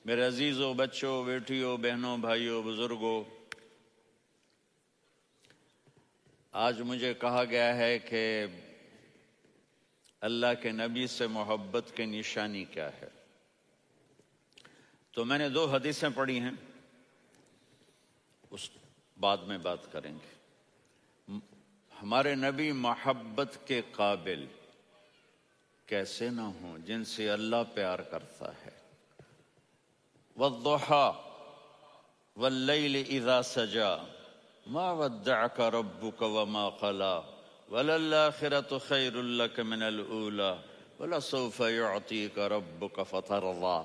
میرے عزیزوں، بچوں، بیٹیوں، بہنوں، بھائیوں، بزرگوں، آج مجھے کہا گیا ہے کہ اللہ کے نبی سے محبت کی نشانی کیا ہے۔ تو میں نے 2 حدیثیں پڑھی ہیں، اس بعد میں بات کریں گے۔ ہمارے نبی محبت کے قابل کیسے نہ ہوں جن سے اللہ پیار کرتا ہے۔ والضحى واللیل اذا سجا ما ودعك ربك وما قلى وللآخرة خیر لك من الأولى ولسوف يعطيك ربك فترضى۔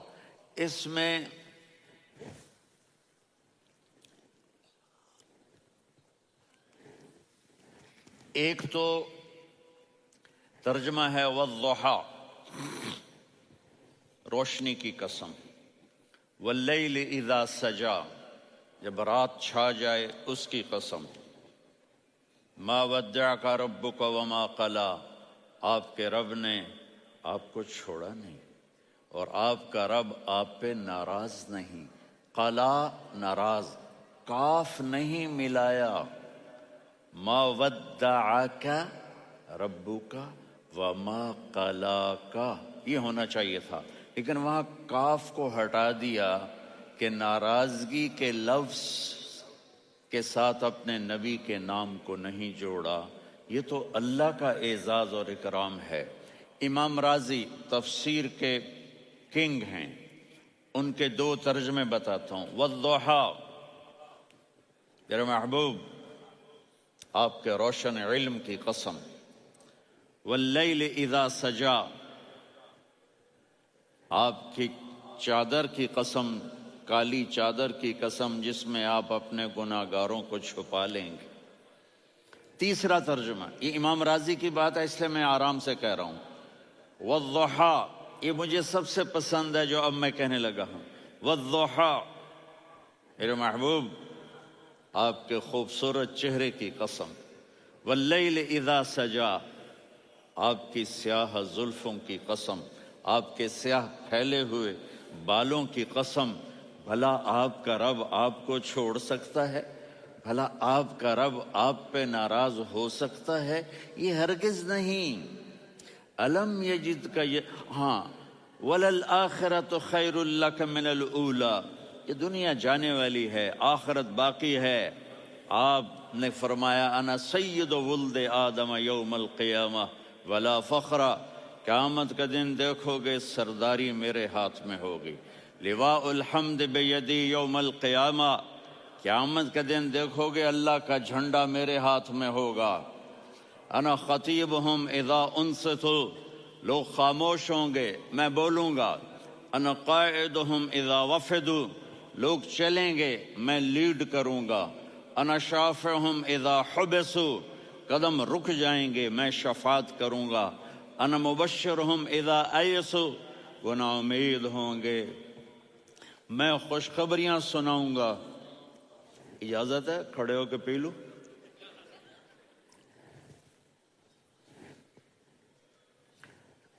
اس میں ایک تو ترجمہ ہے والضحى، روشنی کی قسم، واللیل اذا سجا، جب رات چھا جائے اس کی قسم، ما ودعک ربک وما قلی، آپ کے رب نے آپ کو چھوڑا نہیں اور آپ کا رب آپ پہ ناراض نہیں۔ قلا ناراض، کاف نہیں ملایا۔ ما ودعک ربک وما قلاک، یہ ہونا چاہیے تھا، لیکن وہاں کاف کو ہٹا دیا کہ ناراضگی کے لفظ کے ساتھ اپنے نبی کے نام کو نہیں جوڑا۔ یہ تو اللہ کا اعزاز اور اکرام ہے۔ امام راضی تفسیر کے کنگ ہیں، ان کے 2 ترجمے بتاتا ہوں۔ والضحیٰ، میرے محبوب آپ کے روشن علم کی قسم۔ واللیل اذا سجا، آپ کی چادر کی قسم، کالی چادر کی قسم جس میں آپ اپنے گناہگاروں کو چھپا لیں گے۔ تیسرا ترجمہ، یہ امام راضی کی بات ہے اس لیے میں آرام سے کہہ رہا ہوں۔ والضحیٰ، یہ مجھے سب سے پسند ہے جو اب میں کہنے لگا ہوں۔ والضحیٰ، میرے محبوب آپ کے خوبصورت چہرے کی قسم۔ واللیل اذا سجا، آپ کی سیاہ زلفوں کی قسم، آپ کے سیاہ پھیلے ہوئے بالوں کی قسم۔ بھلا آپ کا رب آپ کو چھوڑ سکتا ہے؟ بھلا آپ کا رب آپ پہ ناراض ہو سکتا ہے؟ یہ ہرگز نہیں۔ الم یجد کا ہاں، وللآخرۃ خیر لک من الاولی، یہ دنیا جانے والی ہے، آخرت باقی ہے۔ آپ نے فرمایا انا سید ولد آدم یوم القیامہ ولا فخر، قیامت کا دن دیکھو گے سرداری میرے ہاتھ میں ہوگی۔ لواء الحمد بیدی یوم القیامہ، قیامت کا دن دیکھو گے اللہ کا جھنڈا میرے ہاتھ میں ہوگا۔ انا خطیبہم اذا انصتوا، لوگ خاموش ہوں گے میں بولوں گا۔ انا قائدہم اذا وفدوا، لوگ چلیں گے میں لیڈ کروں گا۔ انا شافعہم اذا حبسوا، قدم رک جائیں گے میں شفاعت کروں گا۔ انا مبشرہم اذا ایسوا، وہ نا امید ہوں گے میں خوشخبریاں سناؤں گا۔ اجازت ہے کھڑے ہو کے پی لوں؟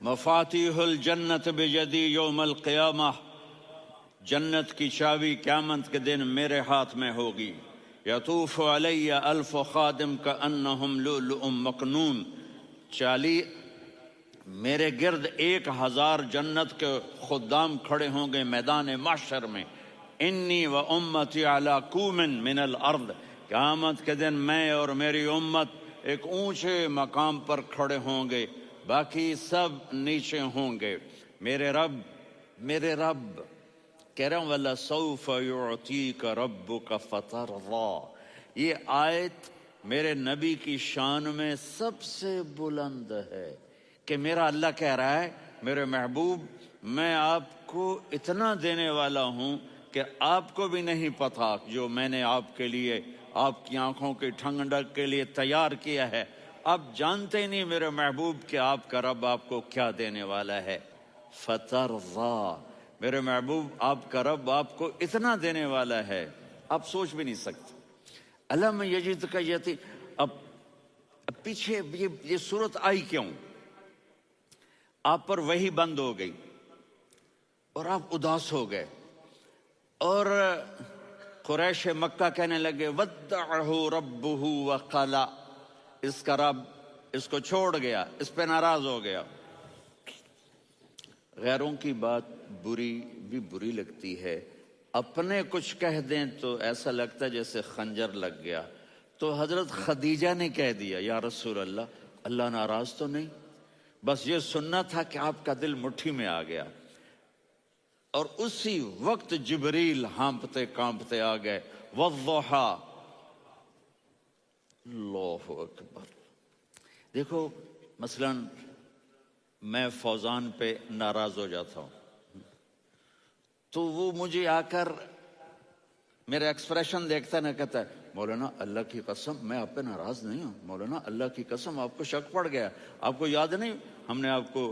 مفاتیح الجنت بیدی یوم القیامہ، جنت کی چابی قیامت کے دن میرے ہاتھ میں ہوگی۔ یطوف علی الف خادم کانہم لؤلؤ مکنون، میرے گرد 1000 جنت کے خدام کھڑے ہوں گے میدان محشر میں۔ انی و امتی علی کوم من الارض، قیامت کے دن میں اور میری امت ایک اونچے مقام پر کھڑے ہوں گے، باقی سب نیچے ہوں گے۔ میرے رب کہہ رہا ہوں وَلَسَوْفَ يُعْطِيكَ رَبُّكَ فَتَرْضَىٰ، یہ آیت میرے نبی کی شان میں سب سے بلند ہے کہ میرا اللہ کہہ رہا ہے میرے محبوب میں آپ کو اتنا دینے والا ہوں کہ آپ کو بھی نہیں پتا جو میں نے آپ کے لیے، آپ کی آنکھوں کی ٹھنڈک کے لیے تیار کیا ہے۔ آپ جانتے نہیں میرے محبوب کہ آپ کا رب آپ کو کیا دینے والا ہے۔ فَتَرْضَىٰ، میرے محبوب آپ کا رب آپ کو اتنا دینے والا ہے آپ سوچ بھی نہیں سکتے۔ الم یجد کا یتی، اب پیچھے یہ صورت آئی کیوں؟ آپ پر وحی بند ہو گئی اور آپ اداس ہو گئے، اور قریش مکہ کہنے لگے ودعہ ربہ وقلا، اس کا رب اس کو چھوڑ گیا، اس پہ ناراض ہو گیا۔ غیروں کی بات بری لگتی ہے، اپنے کچھ کہہ دیں تو ایسا لگتا ہے جیسے خنجر لگ گیا۔ تو حضرت خدیجہ نے کہہ دیا یا رسول اللہ، اللہ ناراض تو نہیں؟ بس یہ سننا تھا کہ آپ کا دل مٹھی میں آ گیا۔ اور اسی وقت جبریل ہانپتے کانپتے آ گئے، والضحیٰ، اللہ اکبر۔ دیکھو مثلا میں فوزان پہ ناراض ہو جاتا ہوں تو وہ مجھے آ کر میرا ایکسپریشن دیکھتا ہے نا، کہتا ہے مولانا اللہ کی قسم میں آپ پہ ناراض نہیں ہوں، مولانا اللہ کی قسم آپ کو شک پڑ گیا، آپ کو یاد نہیں ہم نے آپ کو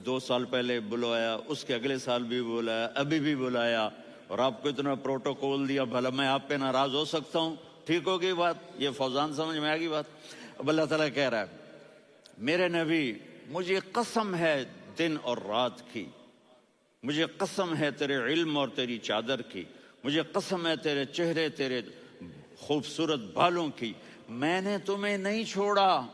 2 سال پہلے بلایا، اس کے اگلے سال بھی بلایا، ابھی بھی بلایا، اور آپ کو اتنا پروٹوکول دیا، بھلا میں آپ پہ ناراض ہو سکتا ہوں؟ ٹھیک ہوگی بات؟ یہ فوزان سمجھ میں آ گئی بات؟ اب اللہ تعالیٰ کہہ رہا ہے میرے نبی مجھے قسم ہے دن اور رات کی، مجھے قسم ہے تیرے علم اور تیری چادر کی، مجھے قسم ہے تیرے چہرے، تیرے خوبصورت بالوں کی، میں نے تمہیں نہیں چھوڑا۔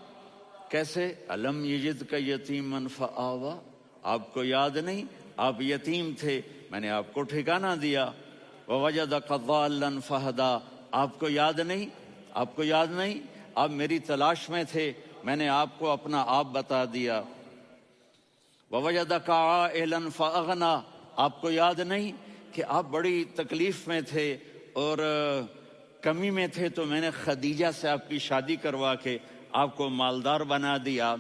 کیسے؟ الم یجد کا یتیمن فآوا، آپ کو یاد نہیں آپ یتیم تھے، میں نے آپ کو ٹھکانہ دیا۔ ووجدک ضالا فہدا، آپ کو یاد نہیں، آپ کو یاد نہیں آپ میری تلاش میں تھے، میں نے آپ کو اپنا آپ بتا دیا۔ ووجدک عائلا فاغنا، آپ کو یاد نہیں کہ آپ بڑی تکلیف میں تھے اور کمی میں تھے، تو میں نے خدیجہ سے آپ کی شادی کروا کے آپ کو مالدار بنا دیا۔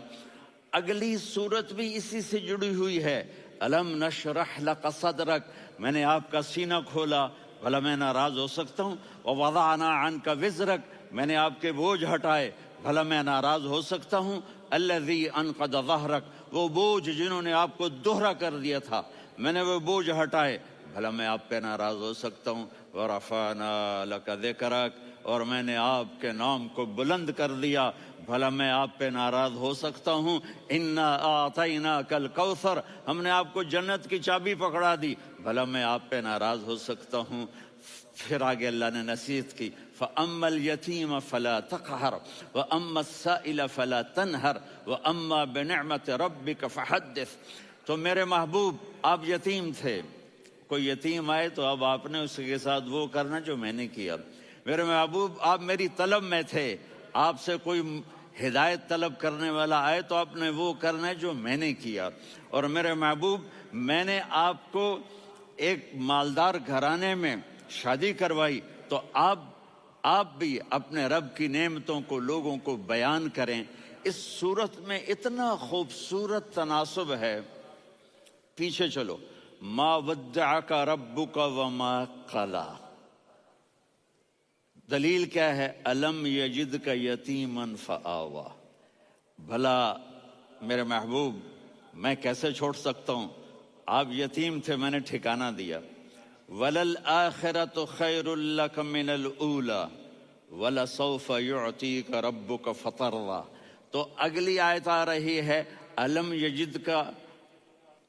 اگلی صورت بھی اسی سے جڑی ہوئی ہے، الم نشرح لک صدرک، میں نے آپ کا سینہ کھولا، بھلا میں ناراض ہو سکتا ہوں؟ ووضعنا عنک وزرک، میں نے آپ کے بوجھ ہٹائے، بھلا میں ناراض ہو سکتا ہوں؟ الذی انقض ظہرک، وہ بوجھ جنہوں نے آپ کو دوہرا کر دیا تھا، میں نے وہ بوجھ ہٹائے، بھلا میں آپ پہ ناراض ہو سکتا ہوں؟ ورفعنا لک ذکرک، اور میں نے آپ کے نام کو بلند کر دیا، بھلا میں آپ پہ ناراض ہو سکتا ہوں؟ انا اعطیناک الکوثر، ہم نے آپ کو جنت کی چابی پکڑا دی، بھلا میں آپ پہ ناراض ہو سکتا ہوں؟ پھر آگے اللہ نے نصیحت کی، فَأَمَّا الْيَتِيمَ فَلَا تَقْهَرْ وَأَمَّا السَّائِلَ فَلَا تَنْهَرْ وَأَمَّا بِنِعْمَةِ رَبِّكَ فَحَدِّثْ۔ تو میرے محبوب آپ یتیم تھے، کوئی یتیم آئے تو اب آپ نے اس کے ساتھ وہ کرنا جو میں نے کیا۔ میرے محبوب آپ میری طلب میں تھے، آپ سے کوئی ہدایت طلب کرنے والا آئے تو آپ نے وہ کرنا ہے جو میں نے کیا۔ اور میرے محبوب میں نے آپ کو ایک مالدار گھرانے میں شادی کروائی، تو آپ بھی اپنے رب کی نعمتوں کو لوگوں کو بیان کریں۔ اس صورت میں اتنا خوبصورت تناسب ہے، پیچھے چلو، ما ودعک ربک وما قلی، دلیل کیا ہے؟ الم یجدک یتیما فآوا، بھلا میرے محبوب میں کیسے چھوڑ سکتا ہوں؟ آپ یتیم تھے، میں نے ٹھکانہ دیا۔ وَلَلْآخِرَةُ خَيْرٌ لَكَ مِنَ الْأُولَى وَلَسَوْفَ يُعْطِيكَ رَبُّكَ فَتَرْضَىٰ۔ تو اگلی آیت آ رہی ہے، الم یجدک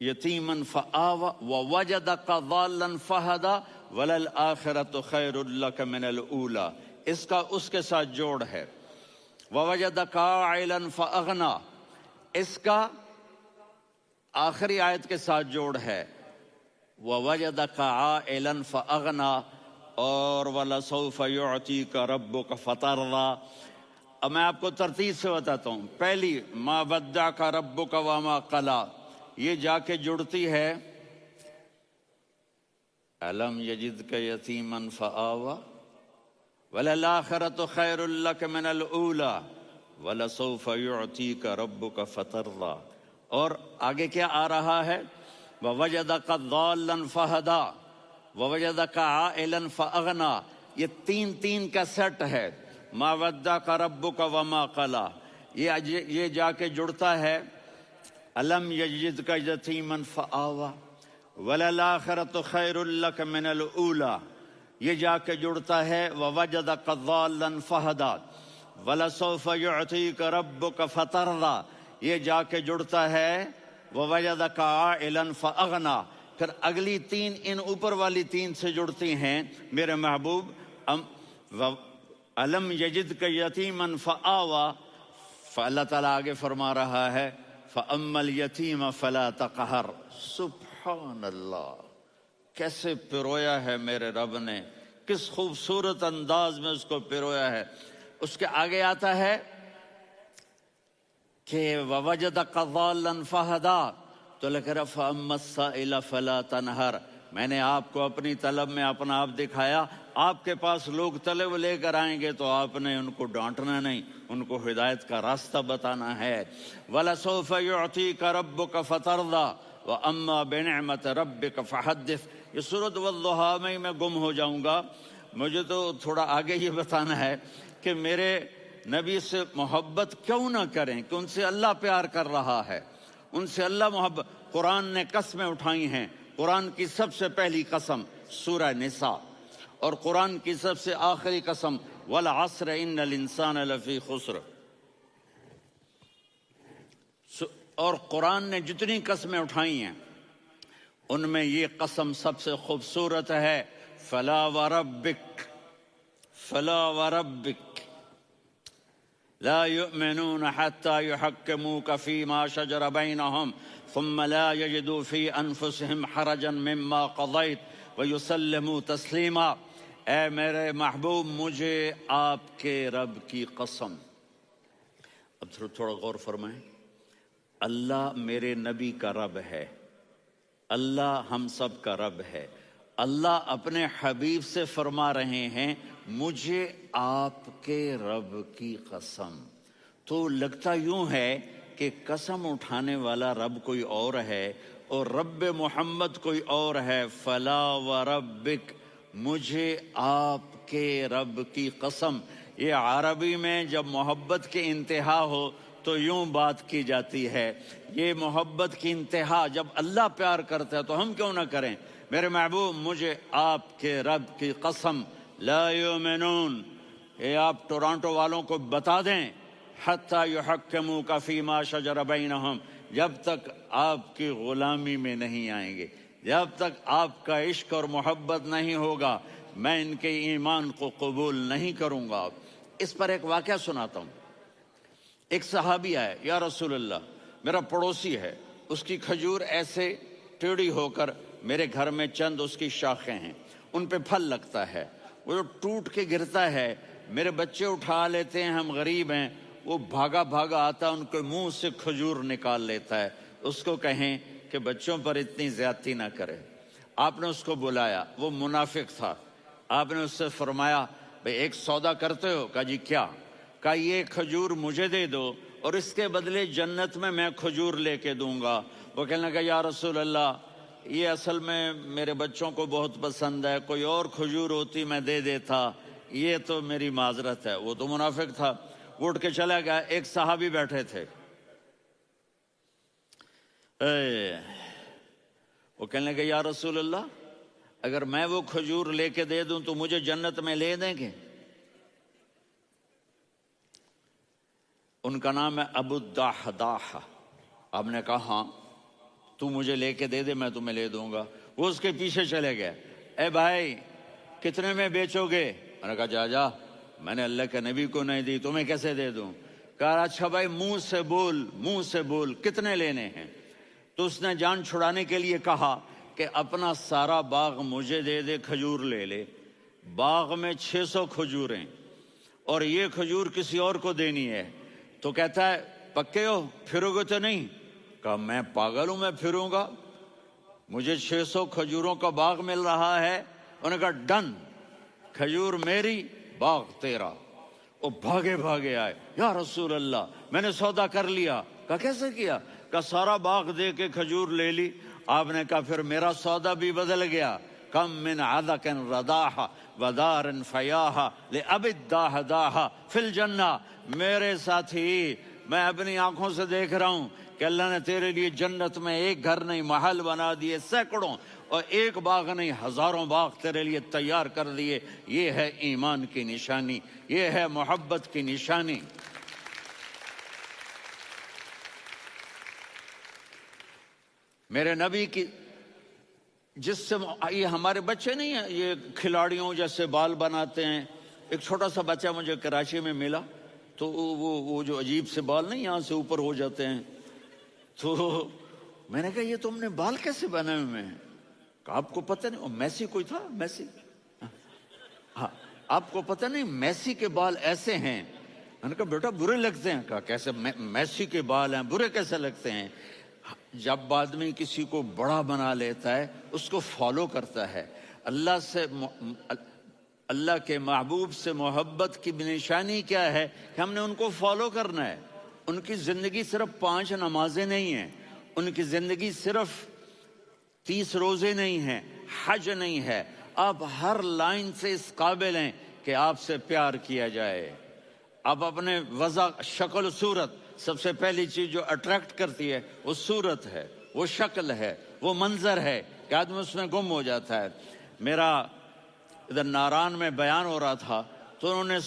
یتیما فآوا ووجدک ضالا فہدا وَلَلْآخِرَةُ خَيْرٌ لَكَ مِنَ الْأُولَى، اس کا اس کے ساتھ جوڑ ہے۔ وَوَجَدَكَ عَائِلًا فَأَغْنَىٰ، اس کا آخری آیت کے ساتھ جوڑ ہے، وَوَجَدَكَ عَائِلًا فَأَغْنَىٰ اور وَلَسَوْفَ يُعْطِيكَ رَبُّكَ فَتَرْضَىٰ۔ اب میں آپ کو ترتیب سے بتاتا ہوں۔ پہلی مَا وَدَّعَكَ رَبُّكَ وَمَا قَلَىٰ، یہ جا کے جڑتی ہے الم یجدک یتیما فآوا وَلَلْآخِرَةُ خَيْرٌ لَكَ مِنَ الْأُولَىٰ وَلَسَوْفَ يُعْطِيكَ رَبُّكَ فَتَرْضَىٰ۔ اور آگے کیا آ رہا ہے؟ وَوَجَدَكَ ضَالًّا فَهَدَىٰ وَوَجَدَكَ عَائِلًا فَأَغْنَىٰ، یہ تین کا سیٹ ہے۔ مَا وَدَّعَكَ رَبُّكَ وَمَا قَلَىٰ، یہ جا کے جڑتا ہے الم یجدک یتیما فآوا وَلَلْآخِرَةُ خَيْرٌ لَكَ مِنَ الْأُولَىٰ، یہ جا کے جڑتا ہے وَوَجَدَكَ ضَالًّا فَهَدَىٰ وَلَسَوْفَ يُعْطِيكَ رَبُّكَ فَتَرْضَىٰ، یہ جا کے جڑتا ہے وَوَجَدَكَ عَائِلًا فَأَغْنَىٰ، پھر اگلی تین ان اوپر والی تین سے جڑتی ہیں. میرے محبوب علم یجد کا یتیمن فآوا، اللہ تعالیٰ آگے فرما رہا ہے فَأَمَّا الْيَتِيمَ فَلَا تَقْهَرْ. سبحان اللہ، کیسے پرویا ہے میرے رب نے، کس خوبصورت انداز میں اس کو پرویا ہے. اس کے آگے آتا ہے کہ وَوَجَدَكَ ضَالًّا فَهَدَىٰ، تو لکھ رہا فَأَمَّا السَّائِلَ فَلَا تَنْهَرْ. میں نے آپ کو اپنی طلب میں اپنا آپ دکھایا. آپ کے پاس لوگ طلب لے کر آئیں گے تو آپ نے ان کو ڈانٹنا نہیں، ان کو ہدایت کا راستہ بتانا ہے. وَلَسَوْفَ يُعْطِيكَ رَبُّكَ فَتَرْضَىٰ وَأَمَّا بِنِعْمَةِ رَبِّكَ فَحَدِّثْ. یہ سورۃ والضحیٰ میں گم ہو جاؤں گا. مجھے تو تھوڑا آگے یہ بتانا ہے کہ میرے نبی سے محبت کیوں نہ کریں، کہ ان سے اللہ پیار کر رہا ہے، ان سے اللہ محبت. قرآن نے قسمیں اٹھائی ہیں. قرآن کی سب سے پہلی قسم سورہ نساء، اور قرآن کی سب سے آخری قسم والعصر ان الانسان لفی خسر. اور قرآن نے جتنی قسمیں اٹھائی ہیں ان میں یہ قسم سب سے خوبصورت ہے. فلا وربک، فلا وربک لا يؤمنون حتى يحكموك فيما شجر بينهم ثم لا يجدوا في أنفسهم حرجا مما قضيت ويسلموا تسلیما. اے میرے محبوب، مجھے آپ کے رب کی قسم. اب تھوڑا غور فرمائیں. اللہ میرے نبی کا رب ہے، اللہ ہم سب کا رب ہے. اللہ اپنے حبیب سے فرما رہے ہیں مجھے آپ کے رب کی قسم. تو لگتا یوں ہے کہ قسم اٹھانے والا رب کوئی اور ہے اور رب محمد کوئی اور ہے. فلا وربک، مجھے آپ کے رب کی قسم. یہ عربی میں جب محبت کی انتہا ہو تو یوں بات کی جاتی ہے. یہ محبت کی انتہا جب اللہ پیار کرتا ہے تو ہم کیوں نہ کریں. میرے محبوب، مجھے آپ کے رب کی قسم لا یؤمنون، یہ آپ ٹورانٹو والوں کو بتا دیں، حتی یحکموک فیما شجر بینہم، جب تک آپ کی غلامی میں نہیں آئیں گے، جب تک آپ کا عشق اور محبت نہیں ہوگا، میں ان کے ایمان کو قبول نہیں کروں گا. اس پر ایک واقعہ سناتا ہوں. ایک صحابی آئے، یا رسول اللہ، میرا پڑوسی ہے، اس کی کھجور ایسے ٹیڑھی ہو کر میرے گھر میں چند اس کی شاخیں ہیں، ان پہ پھل لگتا ہے، وہ جو ٹوٹ کے گرتا ہے، میرے بچے اٹھا لیتے ہیں، ہم غریب ہیں، وہ بھاگا بھاگا آتا ان کے منہ سے کھجور نکال لیتا ہے. اس کو کہیں کہ بچوں پر اتنی زیادتی نہ کرے. آپ نے اس کو بلایا، وہ منافق تھا. آپ نے اس سے فرمایا بھئی ایک سودا کرتے ہو؟ کہا جی کیا؟ کہا یہ کھجور مجھے دے دو اور اس کے بدلے جنت میں کھجور لے کے دوں گا. وہ کہنے لگا یا رسول اللہ، یہ اصل میں میرے بچوں کو بہت پسند ہے، کوئی اور کھجور ہوتی میں دے دیتا، یہ تو میری معذرت ہے. وہ تو منافق تھا، وہ اٹھ کے چلا گیا. ایک صحابی بیٹھے تھے، وہ کہنے لگے یا رسول اللہ، اگر میں وہ کھجور لے کے دے دوں تو مجھے جنت میں لے دیں گے؟ ان کا نام ہے ابو الدحداح. آپ نے کہا ہاں، تو مجھے لے کے دے دے، میں تمہیں لے دوں گا. وہ اس کے پیچھے چلے گئے. اے بھائی کتنے میں بیچو گے؟ میں نے کہا جا میں نے اللہ کے نبی کو نہیں دی، تمہیں کیسے دے دوں؟ کہا اچھا بھائی منہ سے بول کتنے لینے ہیں. تو اس نے جان چھڑانے کے لیے کہا کہ اپنا سارا باغ مجھے دے دے، کھجور لے لے. باغ میں 600 کھجوریں اور یہ کھجور کسی اور کو دینی ہے. تو کہتا ہے پکے ہو، پھرو گے تو نہیں؟ کہا میں پاگل ہوں، میں پھروں گا؟ مجھے 600 کھجوروں کا باغ مل رہا ہے. انہوں نے کہا ڈن، کھجور میری، باغ تیرا. وہ بھاگے بھاگے آئے، یا رسول اللہ میں نے سودا کر لیا. کہا کیسے کیا؟ کہا سارا باغ دے کے کھجور لے لی. آپ نے کہا پھر میرا سودا بھی بدل گیا. کم من عدق رداح ودار فیاح لأبی الدحداح فی الجنہ. میرے ساتھی، میں اپنی آنکھوں سے دیکھ رہا ہوں کہ اللہ نے تیرے لیے جنت میں ایک گھر نہیں محل بنا دیے سینکڑوں، اور ایک باغ نہیں ہزاروں باغ تیرے لیے تیار کر دیے. یہ ہے ایمان کی نشانی، یہ ہے محبت کی نشانی. میرے نبی کی جس سے یہ ہمارے بچے نہیں ہیں، یہ کھلاڑیوں جیسے بال بناتے ہیں. ایک چھوٹا سا بچہ مجھے کراچی میں ملا، تو وہ جو عجیب سے بال نہیں یہاں سے اوپر ہو جاتے ہیں، تو میں نے کہا یہ تم نے بال کیسے بنائے ہوئے ہیں؟ کہا آپ کو پتہ نہیں، میسی کوئی تھا، میسی، ہاں آپ کو پتہ نہیں میسی کے بال ایسے ہیں؟ میں نے کہا بیٹا برے لگتے ہیں. کہا کیسے؟ میسی کے بال ہیں برے کیسے لگتے ہیں؟ جب آدمی کسی کو بڑا بنا لیتا ہے اس کو فالو کرتا ہے. اللہ کے محبوب سے محبت کی نشانی کیا ہے کہ ہم نے ان کو فالو کرنا ہے. ان کی زندگی صرف 5 نمازیں نہیں ہیں، ان کی زندگی صرف 30 روزے نہیں ہیں، حج نہیں ہے. آپ ہر لائن سے اس قابل ہیں کہ آپ سے پیار کیا جائے. آپ اپنے وضع، شکل و صورت، سب سے پہلی چیز جو اٹریکٹ کرتی ہے وہ صورت ہے، وہ شکل ہے، وہ منظر ہے کہ آدمی اس میں گم ہو جاتا ہے. میرا ادھر ناران میں بیان ہو رہا تھا تو انہوں نے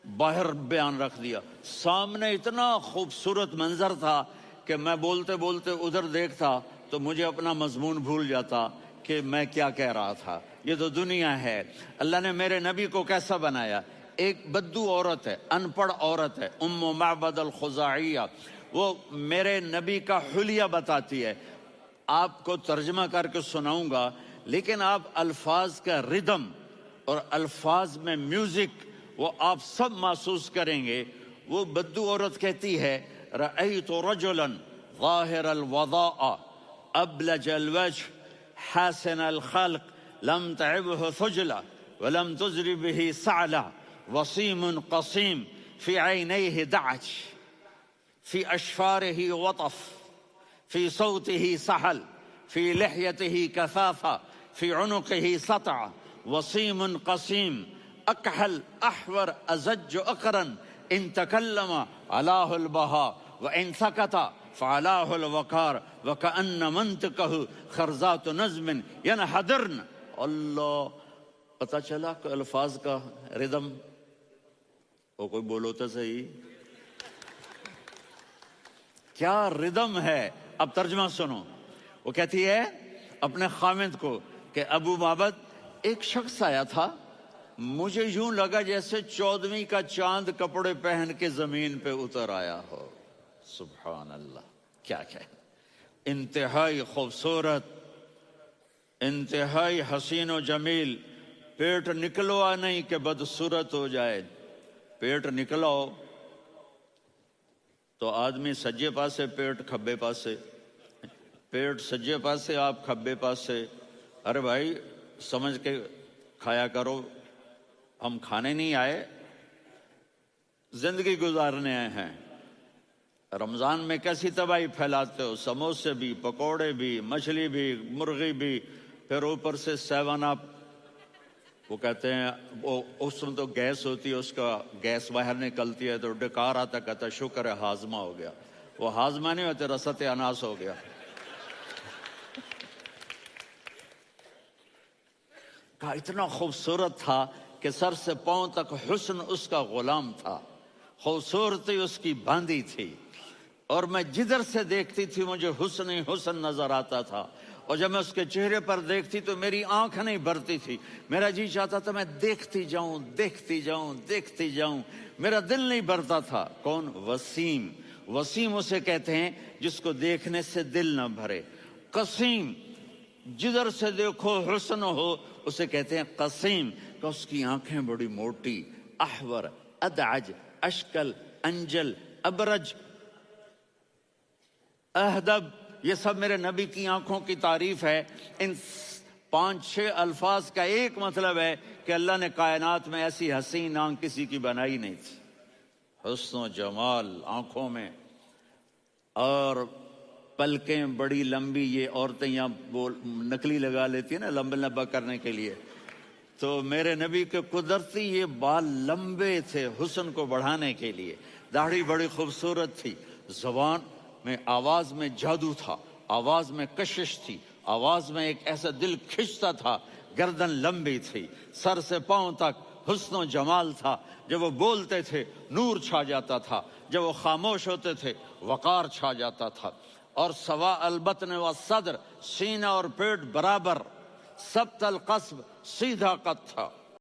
باہر بیان رکھ دیا، سامنے اتنا خوبصورت منظر تھا کہ میں بولتے بولتے ادھر دیکھتا تو مجھے اپنا مضمون بھول جاتا کہ میں کیا کہہ رہا تھا. یہ تو دنیا ہے. اللہ نے میرے نبی کو کیسا بنایا؟ ایک بدو عورت ہے، ان پڑھ عورت ہے، ام معبد الخزاعیہ، وہ میرے نبی کا حلیہ بتاتی ہے. آپ کو ترجمہ کر کے سناؤں گا، لیکن آپ الفاظ کا ردم اور الفاظ میں میوزک وہ آپ سب محسوس کریں گے. وہ بدو عورت کہتی ہے رأیت رجلا ظاہر الوضاء ابلج الوجه حاسن الخلق لم تعبه ثجلة ولم تزر به سعلة وصيم قصيم في عينيه دعج في أشفاره وطف في صوته سحل في لحيته كثافة في عنقه سطع وصيم قصيم أكحل أحور أزج أقرن إن تكلم علاه البهاء وإن سكت فعلاه الوقار وكأن منطقه خرزات نظم ينحدرن. اللہ، پتہ چلا کہ الفاظ کا ردم. وہ کوئی بولو تو صحیح، کیا ردم ہے. اب ترجمہ سنو. وہ کہتی ہے اپنے خامد کو کہ ابو معبد، ایک شخص آیا تھا، مجھے یوں لگا جیسے 14ویں کا چاند کپڑے پہن کے زمین پہ اتر آیا ہو. سبحان اللہ، کیا کہ انتہائی خوبصورت، انتہائی حسین و جمیل. پیٹ نکلوا نہیں کہ بدصورت ہو جائے. پیٹ نکلاؤ تو آدمی سجے پاسے پیٹ، کھبے پاسے پیٹ، سجے پاسے آپ، کھبے پاسے. ارے بھائی سمجھ کے کھایا کرو. ہم کھانے نہیں آئے، زندگی گزارنے آئے ہیں. رمضان میں کیسی تباہی پھیلاتے ہو، سموسے بھی، پکوڑے بھی، مچھلی بھی، مرغی بھی، پھر اوپر سے 7 اپ. وہ کہتے ہیں وہ اس میں تو گیس ہوتی ہے، اس کا گیس باہر نکلتی ہے تو ڈکار آتا، کہتا شکر ہے ہاضمہ ہو گیا. وہ ہاضمہ نہیں ہوتے، رسط اناس ہو گیا. کہا اتنا خوبصورت تھا کہ سر سے پاؤں تک حسن اس کا غلام تھا، خوبصورتی اس کی باندھی تھی، اور میں جدھر سے دیکھتی تھی مجھے حسن ہی حسن نظر آتا تھا. اور جب میں اس کے چہرے پر دیکھتی تو میری آنکھ نہیں بھرتی تھی، میرا جی چاہتا تھا میں دیکھتی جاؤں دیکھتی جاؤں دیکھتی جاؤں، میرا دل نہیں بھرتا تھا. کون؟ وسیم. وسیم اسے کہتے ہیں جس کو دیکھنے سے دل نہ بھرے. قسیم، جدھر سے دیکھو حسن ہو، اسے کہتے ہیں قسیم، کہ اس کی آنکھیں بڑی موٹی. احور، ادعج، اشکل، انجل، ابرج، اہدب، یہ سب میرے نبی کی آنکھوں کی تعریف ہے. ان 5-6 الفاظ کا ایک مطلب ہے کہ اللہ نے کائنات میں ایسی حسین آنکھ کسی کی بنائی نہیں تھی. حسن و جمال آنکھوں میں، اور پلکیں بڑی لمبی. یہ عورتیں یہاں وہ نکلی لگا لیتی ہیں نا لمبا لمبا کرنے کے لیے، تو میرے نبی کے قدرتی یہ بال لمبے تھے حسن کو بڑھانے کے لیے. داڑھی بڑی خوبصورت تھی. زبان میں، آواز میں جادو تھا، آواز میں کشش تھی، آواز میں ایک ایسا دل کھنچتا تھا. گردن لمبی تھی، سر سے پاؤں تک حسن و جمال تھا. جب وہ بولتے تھے نور چھا جاتا تھا، جب وہ خاموش ہوتے تھے وقار چھا جاتا تھا. اور سوا البطن والصدر، سینہ اور پیٹ برابر، سبت القصب، سیدھا قد تھا۔